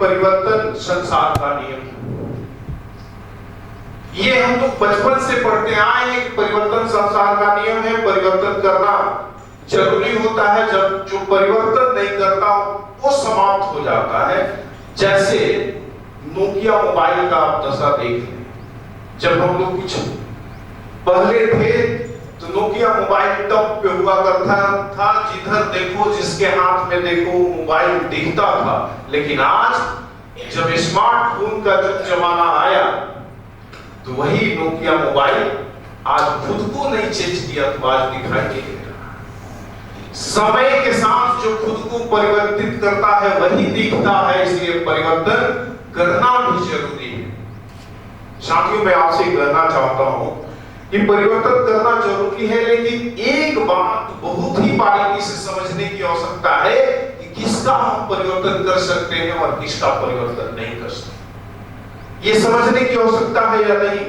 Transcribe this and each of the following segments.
परिवर्तन संसार का नियम है। ये हम लोग बचपन से पढ़ते आए हैं कि परिवर्तन संसार का नियम है, परिवर्तन करना जरूरी होता है। जब जो परिवर्तन नहीं करता वो समाप्त हो जाता है। जैसे नोकिया मोबाइल का आप दशा देख लें। जब हम लोग कुछ पहले थे तो नोकिया मोबाइल टॉप पे हुआ करता था, जिधर देखो जिसके हाथ में देखो मोबाइल दिखता था। लेकिन आज जब स्मार्टफोन का जो जमाना आया तो वही नोकिया मोबाइल आज खुद को नहीं चेंज किया तो आज दिखाई दे रहा है। समय के साथ जो खुद को परिवर्तित करता है वही दिखता है, इसलिए परिवर्तन करना भी जरूरी है। साथियों, मैं आपसे कहना चाहता हूं कि परिवर्तन करना जरूरी है, लेकिन एक बात बहुत ही बारीकी से समझने की आवश्यकता है कि किसका हम परिवर्तन कर सकते हैं और किसका परिवर्तन नहीं कर सकते। ये समझने की आवश्यकता है या नहीं?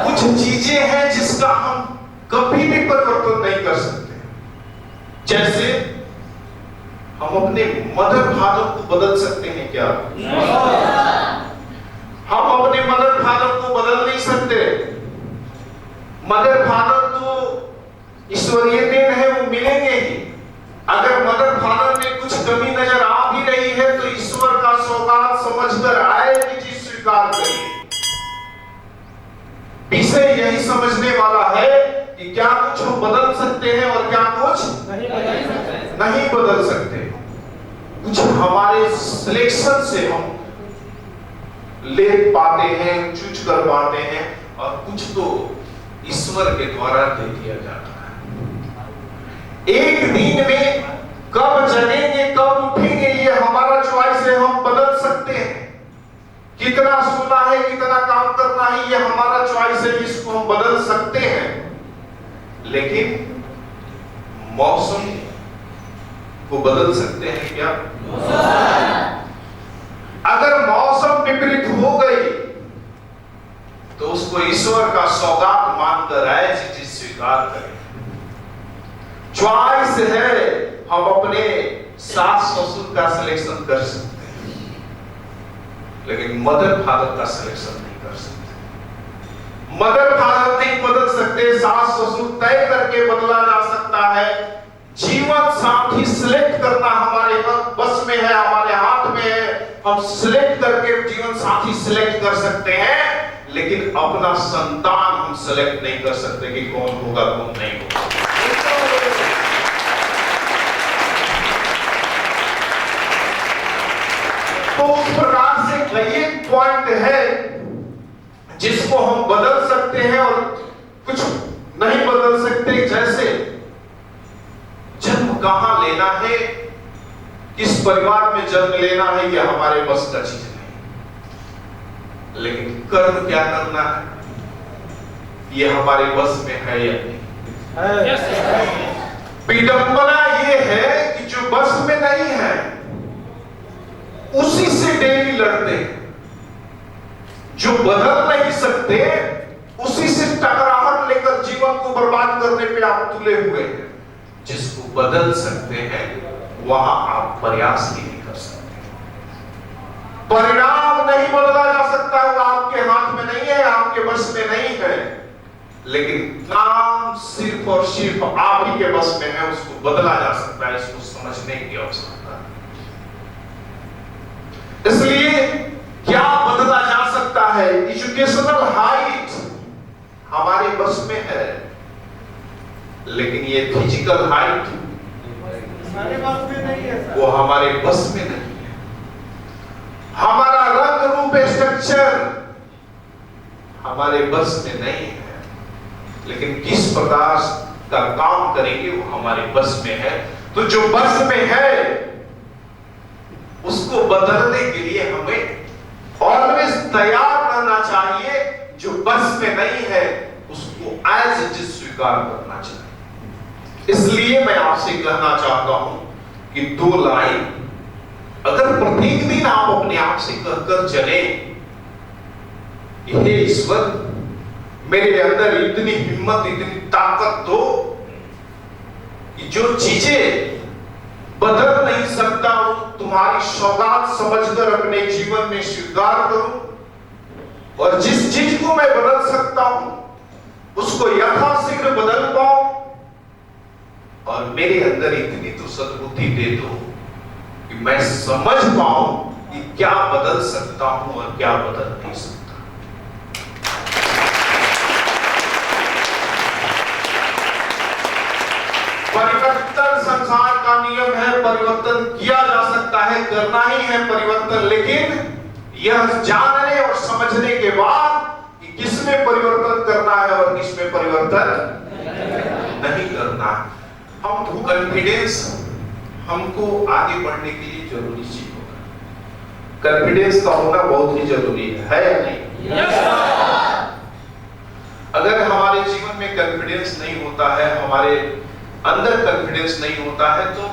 कुछ चीजें हैं जिसका हम कभी भी परिवर्तन नहीं कर सकते। जैसे हम अपने मदर फादर को बदल सकते हैं क्या? हम अपने मदर फादर को बदल नहीं सकते। मदर फादर तो ईश्वरीय देन है, वो मिलेंगे ही। अगर मदर फादर में कुछ कमी नजर आ भी रही है तो ईश्वर का सौगात समझकर आएगी जी, स्वीकार करिए। विषय यही समझने वाला है कि क्या कुछ हम बदल सकते हैं और क्या कुछ नहीं बदल सकते। कुछ हमारे सिलेक्शन से हम ले पाते हैं, चूज कर पाते हैं, और कुछ तो ईश्वर के द्वारा दे दिया जाता है। एक दिन में कब जगेंगे, कब उठेंगे, ये हमारा चॉइस है। हम बदल सकते हैं। कितना सोना है, कितना काम करना है, ये हमारा चॉइस है, इसको हम बदल सकते हैं। लेकिन मौसम को बदल सकते हैं क्या? अगर मौसम विपरीत हो गई तो उसको ईश्वर का सौगात मानकर ऐसे स्वीकार करें। चॉइस है, हम अपने सास ससुर का सिलेक्शन कर सकते हैं, लेकिन मदर फादर का सिलेक्शन नहीं कर सकते। मदर फादर नहीं बदल सकते, सास ससुर तय करके बदला जा सकता है। जीवन साथी सिलेक्ट करना हमारे बस में है, हमारे हाथ में है। हम सिलेक्ट करके जीवन साथी सिलेक्ट कर सकते हैं, लेकिन अपना संतान हम सिलेक्ट नहीं कर सकते कि कौन होगा कौन नहीं होगा। तो उस प्रकार से कई पॉइंट है जिसको हम बदल सकते हैं और कुछ नहीं बदल सकते। जैसे जन्म कहां लेना है, किस परिवार में जन्म लेना है, यह हमारे बस का चीज नहीं। लेकिन कर्म क्या करना है, यह हमारे बस में है या नहीं। विडंबना यह है कि जो बस में नहीं है उसी से डेली लड़ते हैं। जो बदल नहीं सकते उसी से टकराहट लेकर जीवन को बर्बाद करने पे आप तुले हुए हैं। जिसको बदल सकते हैं वहां आप प्रयास ही नहीं कर सकते। परिणाम नहीं बदला जा सकता, वो आपके हाथ में नहीं है, आपके बस में नहीं है। लेकिन काम सिर्फ और सिर्फ आप ही के बस में है, उसको बदला जा सकता है। इसको समझने की आवश्यकता है। इसलिए क्या बदला जा सकता है? एजुकेशनल हाइट हमारे बस में है, लेकिन ये फिजिकल हाइट वो हमारे बस में नहीं है। हमारा रंग रूप स्ट्रक्चर हमारे बस में नहीं है, लेकिन किस प्रकार का काम करेंगे वो हमारे बस में है। तो जो बस में है उसको बदलने के लिए हमें ऑलवेज तैयार रहना चाहिए। जो बस में नहीं है उसको एज इट इज स्वीकार करना चाहिए। इसलिए मैं आपसे कहना चाहता हूं कि 2 लाइन अगर प्रत्येक दिन आप अपने आप से कहकर चले, हे ईश्वर मेरे अंदर इतनी हिम्मत, इतनी ताकत दो कि जो चीजें बदल नहीं सकता हूं, तुम्हारी सौगात समझकर अपने जीवन में स्वीकार करूं और जिस चीज को मैं बदल सकता हूं उसको यथाशीघ्र बदल पाऊं और मेरे अंदर इतनी तो सद्बुद्धि दे दो कि मैं समझ पाऊं कि क्या बदल सकता हूं और क्या बदल नहीं सकता। परिवर्तन संसार का नियम है, परिवर्तन किया जा सकता है, करना ही है परिवर्तन, लेकिन यह जानने और समझने के बाद कि किसमें परिवर्तन करना है और किसमें परिवर्तन नहीं करना है। हम कॉन्फिडेंस हमको आगे बढ़ने के लिए जरूरी चीज होगा। कॉन्फिडेंस का होना बहुत ही जरूरी है या नहीं? अगर हमारे जीवन में कॉन्फिडेंस नहीं होता है, हमारे अंदर कॉन्फिडेंस नहीं होता है, तो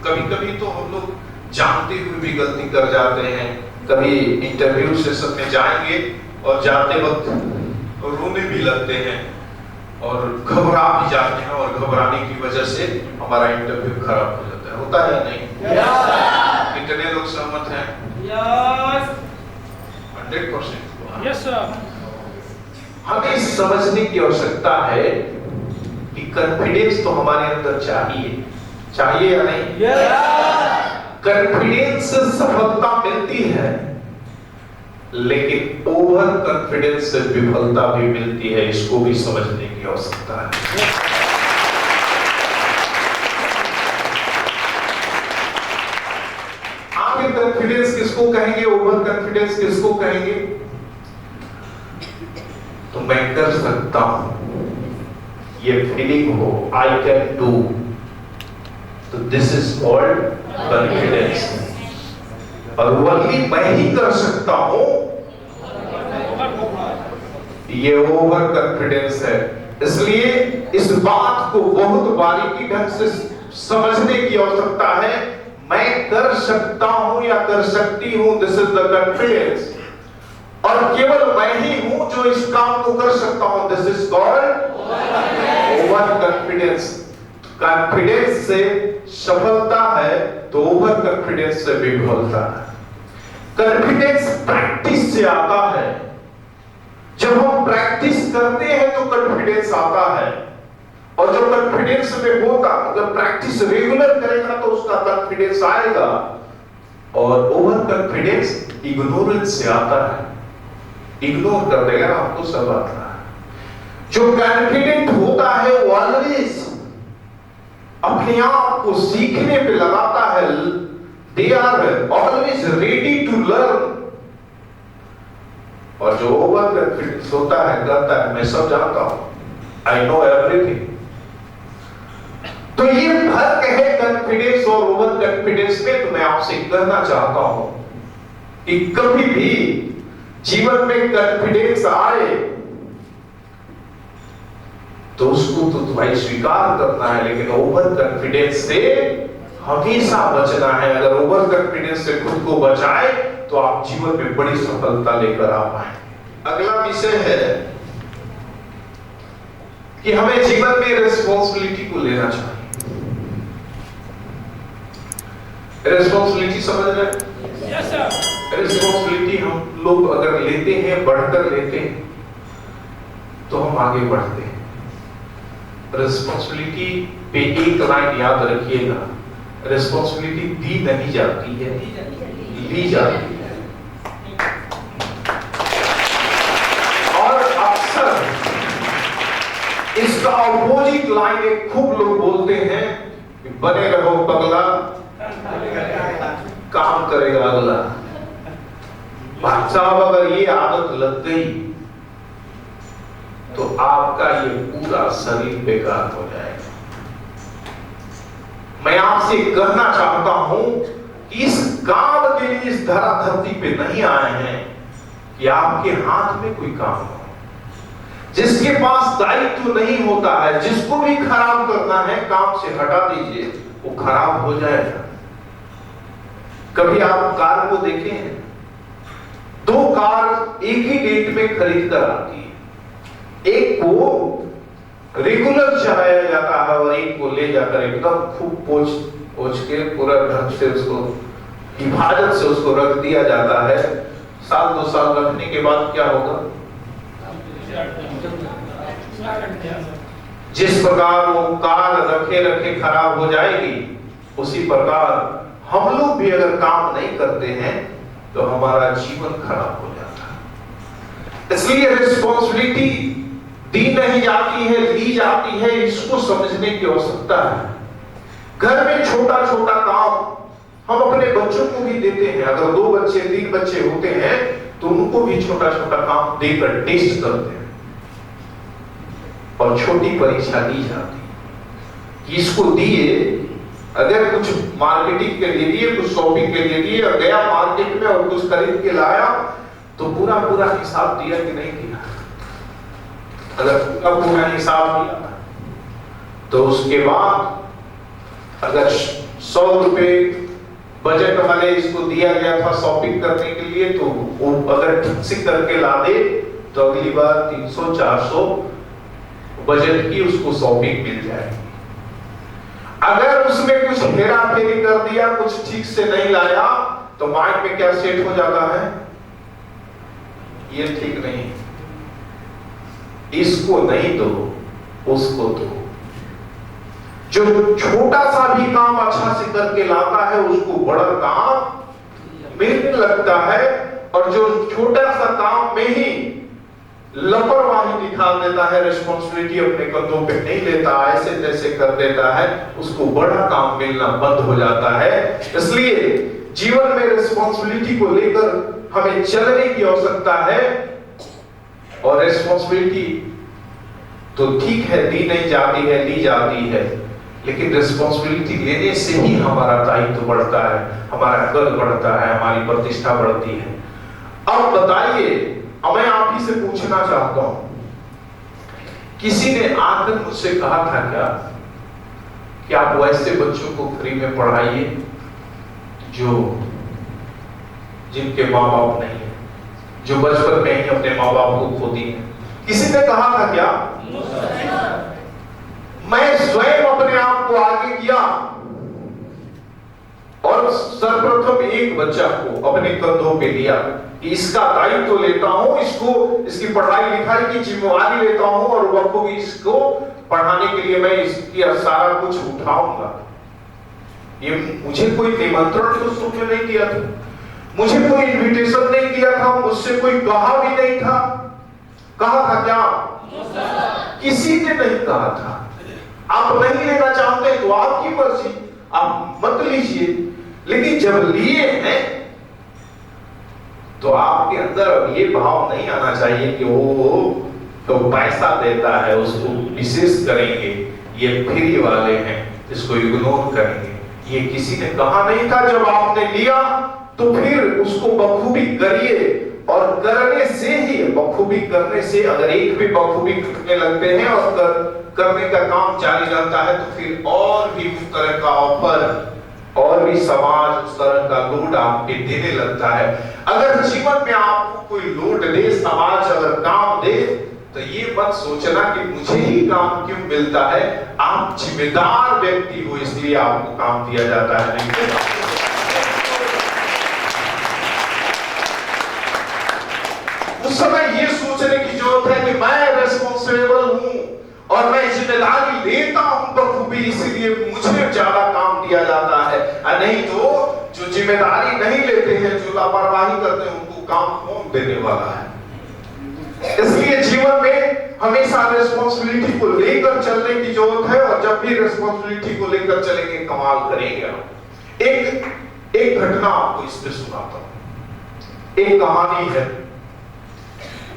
कभी कभी तो हम लोग जानते हुए भी गलती कर जाते हैं। कभी इंटरव्यू सेशन में जाएंगे और जाते वक्त रोने भी लगते हैं और घबरा भी जाते हैं और घबराने की वजह से हमारा इंटरव्यू खराब हो जाता है। होता है या नहीं? कितने लोग सहमत हैं? 100%। Yes sir. हमें समझने की आवश्यकता है कि कॉन्फिडेंस तो हमारे अंदर चाहिए या नहीं? कॉन्फिडेंस से सफलता मिलती है, लेकिन ओवर कॉन्फिडेंस से विफलता भी मिलती है। इसको भी समझने की आवश्यकता है। आप ये कॉन्फिडेंस किसको कहेंगे, ओवर कॉन्फिडेंस किसको कहेंगे? तो मैं कर सकता हूं, ये फीलिंग हो, आई कैन डू, तो दिस इज कॉल्ड कॉन्फिडेंस। और वही मैं ही कर सकता हूं, ये ओवर कॉन्फिडेंस है। इसलिए इस बात को बहुत बारीकी ढंग से समझने की आवश्यकता है। मैं कर सकता हूं या कर सकती हूं, दिस इज द कॉन्फिडेंस। और केवल मैं ही हूं जो इस काम को कर सकता हूं, this is called over confidence. Confidence से सफलता है तो ओवर कॉन्फिडेंस से विफलता है। कॉन्फिडेंस प्रैक्टिस से आता है। जब हम प्रैक्टिस करते हैं तो कॉन्फिडेंस आता है, और जब कॉन्फिडेंस में होगा, अगर प्रैक्टिस रेगुलर करेगा तो उसका कॉन्फिडेंस आएगा। और ओवर कॉन्फिडेंस इग्नोरेंस से आता है। इग्नोर कर देगा, आपको सब आता है। जो कॉन्फिडेंट होता है वो ऑलवेज अपने आप को सीखने पे लगाता है। They are always ready to learn. और जो ओवर कॉन्फिडेंस होता है, कहता है मैं सब जानता हूं, आई नो एवरीथिंग। तो ये फर्क है कॉन्फिडेंस और ओवर कॉन्फिडेंस में। तो मैं आपसे कहना चाहता हूं कि कभी भी जीवन में कॉन्फिडेंस आए तो उसको तो तुम्हें स्वीकार करना है, लेकिन ओवर कॉन्फिडेंस से हमेशा बचना है। अगर ओवर कॉन्फिडेंस से खुद को बचाए तो आप जीवन में बड़ी सफलता लेकर आ पाए। अगला विषय है कि हमें जीवन में रिस्पॉन्सिबिलिटी को लेना चाहिए। रिस्पॉन्सिबिलिटी समझ रहे हैं? Yes sir. रिस्पॉन्सिबिलिटी हम लोग अगर लेते हैं, बढ़कर लेते हैं, तो हम आगे बढ़ते हैं। रिस्पॉन्सिबिलिटी पे एक लाइन याद रखिएगा, रिस्पॉन्सिबिलिटी दी नहीं जाती है, ली जाती है। और अक्सर इसका अपोजिट लाइन एक खूब लोग बोलते हैं कि बने रहो पगला, काम करेगा अगला। भाई साहब, अगर ये आदत लग गई तो आपका ये पूरा शरीर बेकार हो जाएगा। मैं आपसे कहना चाहता हूं कि इस काम के लिए इस धरा धरती पे नहीं आए हैं कि आपके हाथ में कोई काम हो। जिसके पास दायित्व नहीं होता है, जिसको भी खराब करना है, काम से हटा दीजिए, वो खराब हो जाएगा। कभी आप कार को देखे हैं? दो कार एक ही डेट में खरीद कर आती है। एक को रेगुलर चलाया जाता है और एक को ले जाकर एकदम खूब पोंछ पोंछ के पूरा ढंग से उसको हिफाजत से उसको रख दिया जाता है। साल 2 साल रखने के बाद क्या होगा? जिस प्रकार वो कार रखे रखे खराब हो जाएगी, उसी प्रकार हम लोग भी अगर काम नहीं करते हैं तो हमारा जीवन खराब हो जाता है। इसलिए रिस्पॉन्सिबिलिटी दी नहीं जाती है, ली जाती है, इसको समझने की आवश्यकता है। घर में छोटा छोटा काम हम अपने बच्चों को भी देते हैं। अगर 2 बच्चे 3 बच्चे होते हैं तो उनको भी छोटा छोटा काम देकर टेस्ट करते हैं और छोटी परीक्षा दी जाती है कि इसको दिए, अगर कुछ मार्केटिंग के लिए दिए, कुछ शॉपिंग के लिए दिए और गया मार्केट में और कुछ खरीद के लाया तो पूरा पूरा हिसाब दिया कि नहीं दिया। अगर पूरा हिसाब दिया तो उसके बाद अगर 100 रुपए बजट वाले इसको दिया गया था शॉपिंग करने के लिए, तो वो अगर ठीक से करके ला दे तो अगली बार 300-400 बजट की उसको शॉपिंग मिल जाएगी। अगर उसमें कुछ हेरा फेरी कर दिया, कुछ ठीक से नहीं लाया, तो माइंड में क्या सेट हो जाता है? ये ठीक नहीं, इसको नहीं दो, उसको दो। जो छोटा सा भी काम अच्छा से करके लाता है उसको बड़ा काम मिलने लगता है, और जो छोटा सा काम में ही लापरवाही दिखा देता है, रिस्पॉन्सिबिलिटी अपने कंधों पे नहीं लेता, ऐसे तैसे कर देता है, उसको बड़ा काम मिलना बंद हो जाता है। इसलिए जीवन में रिस्पॉन्सिबिलिटी को लेकर हमें चलने की आवश्यकता है। और रिस्पॉन्सिबिलिटी तो ठीक है, दी नहीं जाती है, ली जाती है, लेकिन रिस्पॉन्सिबिलिटी लेने से ही हमारा दायित्व बढ़ता है, हमारा कद बढ़ता है, हमारी प्रतिष्ठा बढ़ती है। अब बताइए, मैं आप ही से पूछना चाहता हूं, किसी ने आकर मुझसे कहा था क्या कि आप वैसे बच्चों को फ्री में पढ़ाइए जो जिनके माँ बाप नहीं है, जो बचपन में ही अपने माँ बाप को खो दिए? किसी ने कहा था क्या? मैं स्वयं अपने आप को आगे किया और सर्वप्रथम एक बच्चा को अपने कंधों पे लिया कि इसका दायित्व तो लेता हूं, इसकी पढ़ाई लिखाई की जिम्मेवारी लेता हूं और बखूबी इसको पढ़ाने के लिए मैं इसकी सारा कुछ उठाऊंगा। ये मुझे कोई निमंत्रण तो उसने नहीं दिया था, मुझे कोई इनविटेशन नहीं दिया था, मुझसे कोई कहा भी नहीं था। कहा था क्या? किसी ने नहीं कहा था। आप नहीं लेना चाहते तो आपकी मर्जी, आप मत लीजिए, लेकिन जब लिए हैं तो आपके अंदर अब ये भाव नहीं आना चाहिए कि वो तो पैसा देता है उसको विशेष करेंगे, ये फ्री वाले हैं इसको इग्नोर करेंगे। ये किसी ने कहा नहीं था। जब आपने लिया तो फिर उसको बखूबी करिए, और करने से ही, बखूबी करने से अगर एक भी बखूबी करने लगते हैं और करने का काम जारी रहता है तो फिर और भी उस तरह का ऑफर और भी समाज उस तरह का लोड आपके देने लगता है। अगर जीवन में आपको कोई लोड दे, समाज अगर काम दे, तो ये मत सोचना कि मुझे ही काम क्यों मिलता है। आप जिम्मेदार व्यक्ति हो इसलिए आपको काम दिया जाता है, नहीं। उस समय ये सोचने की जरूरत है कि मैं रिस्पॉन्सिबल हूं और मैं जिम्मेदारी लेता हूं बखूबी, इसीलिए मुझे ज्यादा काम दिया जाता है। नहीं तो जो जिम्मेदारी नहीं लेते हैं, जो लापरवाही करते हैं, उनको काम कौन देने वाला है? इसलिए जीवन में हमेशा रिस्पॉन्सिबिलिटी को लेकर चलने की जरूरत है, और जब भी रिस्पॉन्सिबिलिटी को लेकर चलेंगे कमाल करेंगे। एक घटना आपको इसमें सुनाता हूं। एक कहानी है।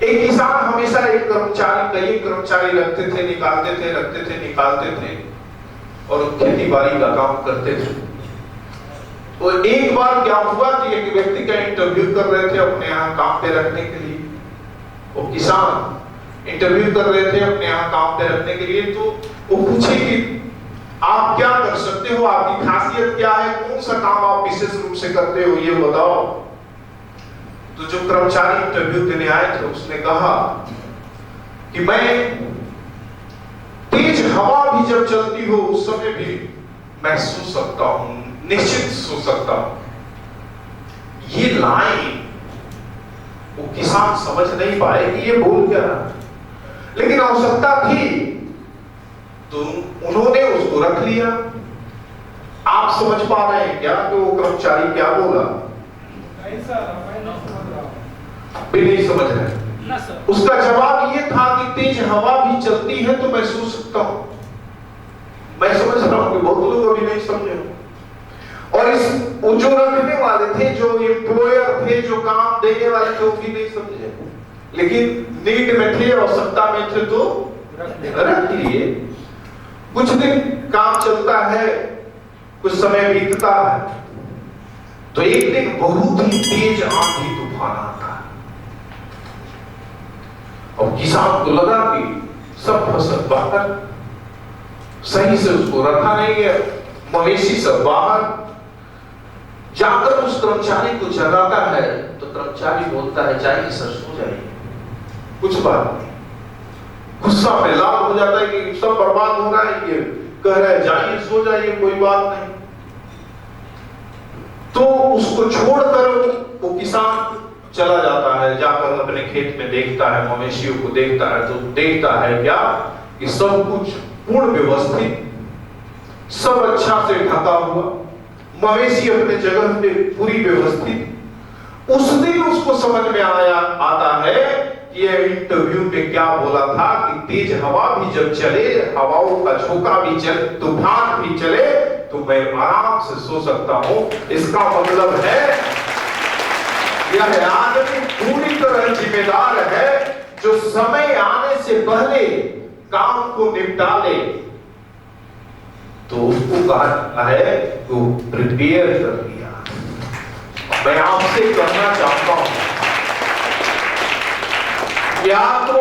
एक किसान हमेशा एक कर्मचारी, कई कर्मचारी रखते थे, निकालते थे, रखते थे, निकालते थे, और खेती बाड़ी का काम करते थे। तो एक बार क्या हुआ कि एक व्यक्ति का इंटरव्यू कर रहे थे अपने यहाँ काम पे रखने के लिए। वो किसान इंटरव्यू कर रहे थे अपने यहाँ काम पे रखने के लिए। तो वो पूछे कि आप क्या कर सकते हो, आपकी खासियत क्या है, कौन सा काम आप विशेष रूप से करते हो, ये बताओ। तो जो कर्मचारी इंटरव्यू देने आए थे उसने कहा कि मैं तेज हवा भी जब चलती हो उस समय भी मैं सो सकता हूं, निश्चित सो सकता हूं। ये लाइन वो किसान समझ नहीं पाए कि ये बोल क्या रहा, लेकिन आवश्यकता थी तो उन्होंने उसको रख लिया। आप समझ पा रहे हैं क्या कि वो कर्मचारी क्या बोला? भी नहीं समझ रहे। उसका जवाब ये था कि तेज हवा भी चलती है तो मैं सो सकता हूं। मैं समझ रहा हूं कि बहुत लोग अभी नहीं समझे, और इस जो रखने वाले थे, जो एम्प्लॉयर थे, जो काम देने वाले थे, वो भी नहीं समझे, लेकिन नीड में थे, आवश्यकता में थे तो रख लिए। कुछ दिन काम चलता है, कुछ समय बीतता है, तो एक दिन बहुत ही तेज आंधी तूफान आता है, और किसान को लगा कि सब फसल बाहर, सही से उसको रखा नहीं है, मवेशी सब बाहर। जाकर उस कर्मचारी को जगाता है तो कर्मचारी बोलता है, जाइए सर, सो जाइए, कुछ बात नहीं। गुस्सा में लाल हो जाता है कि सब बर्बाद हो रहा है, ये कह रहा है जाइए सो जाइए, कोई बात नहीं। तो उसको छोड़कर वो किसान चला जाता है, जाकर अपने खेत में देखता है, मवेशियों को देखता है, तो देखता है क्या कि सब कुछ पूर्ण व्यवस्थित, सब अच्छा से ढका हुआ, मवेशी अपने जगह पे पूरी व्यवस्थित। उस दिन उसको समझ में आता है कि ये इंटरव्यू में क्या बोला था कि तेज हवा भी जब चले, हवाओं का झोंका भी चले, तूफान भी चले, तो मैं आराम से सो सकता हूं। इसका मतलब है यह आदमी पूरी तरह जिम्मेदार है, जो समय आने से पहले काम को निपटा ले, तो उसको कहा जाता है तो प्रिपेयर कर लिया। मैं आपसे कहना चाहता हूं, या तो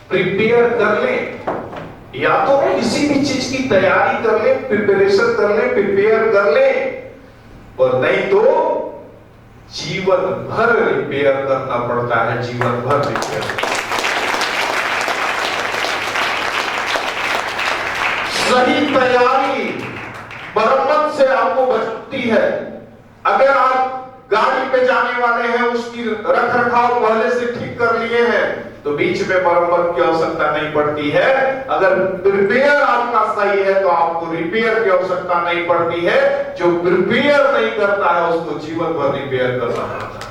प्रिपेयर कर ले, या तो किसी भी चीज की तैयारी कर ले, प्रिपरेशन कर ले, प्रिपेयर कर ले, और नहीं तो जीवन भर रिपेयर करना पड़ता है, जीवन भर रिपेयर। सही तैयारी मरम्मत से आपको बचती है। अगर आप गाड़ी पे जाने वाले हैं, उसकी रख रखाव पहले से ठीक कर लिए हैं, तो बीच में मरम्मत की आवश्यकता नहीं पड़ती है। अगर प्रिपेयर आपका सही है तो आपको रिपेयर की आवश्यकता नहीं पड़ती है। जो प्रिपेयर नहीं करता है उसको जीवन भर रिपेयर करना पड़ता है।